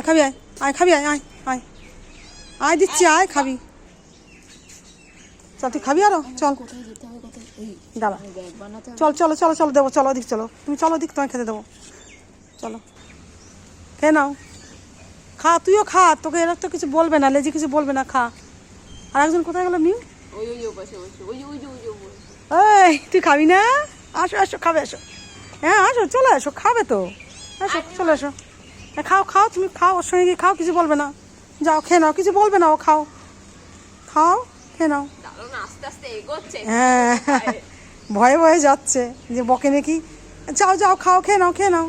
আয় খাবি, আয় আয় খাবি, আয় আয় আয় আয় দিচ্ছি, আয় খাবি। চল তুই খাবি আরো, চল দাঁড়া, চল চলো চলো চলো দেবো, চলো ওদিক চলো, তুমি চলো ওদিক, তোমায় খেতে দেবো, চলো খেয়ে নাও, খা তুইও খা, তোকে এরা তো কিছু বলবে না, লেজি কিছু বলবে না, খা। আর একজন কোথায় গেল মিউ? এই তুই খাবি না? আসো আসো খাবে, আসো, হ্যাঁ আসো, চলে আসো, খাবে তো, আসো চলে আসো, খাও খাও, তুমি খাও, ওর সঙ্গে গিয়ে খাও, কিছু বলবে না, যাও খেয়ে নাও, কিছু বলবে না, ও খাও খাও খেয়ে নাও। হ্যাঁ ভয়ে ভয়ে যাচ্ছে যে বকে নাকি, যাও যাও খাও, খেয়ে নাও খেয়ে নাও,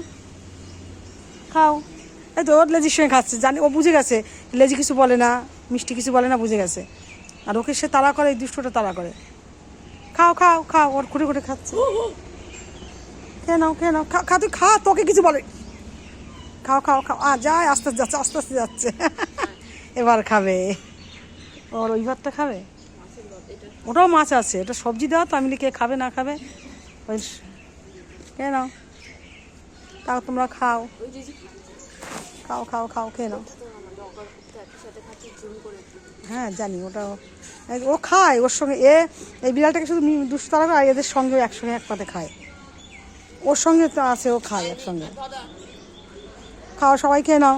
খাও। এই তো ওর লেজির সঙ্গে খাচ্ছে, জানি ও বুঝে গেছে লেজি কিছু বলে না, মিষ্টি কিছু বলে না, বুঝে গেছে। আর ওকে সে তাড়া করে, এই দুষ্টটা তাড়া করে। খাও খাও খাও, ওর খুঁটে খুঁটে খাচ্ছে, খেয়ে নাও খেয়ে নাও, খা তুই খা, তোকে কিছু বলে, খাও খাও খাও, যায় আস্তে আস্তে যাচ্ছে, আস্তে আস্তে যাচ্ছে এবার খাবে, ওর ওই ভাতটা খাবে, ওটাও মাছ আছে, ওটা সবজি দেওয়া তো, আমি কে খাবে না খাবে, ওই খেয়ে নাও, তাও তোমরা খাও খাও খাও খাও খেয়ে নাও। হ্যাঁ জানি, ওটা ও খায় ওর সঙ্গে, এই বিড়ালটাকে শুধু দুষ্টু তারা করে, আর এদের সঙ্গে একসঙ্গে এক পাতে খায়, ওর সঙ্গে তো আছে, ও খায় একসঙ্গে, খাও সবাই খেয়ে নাও।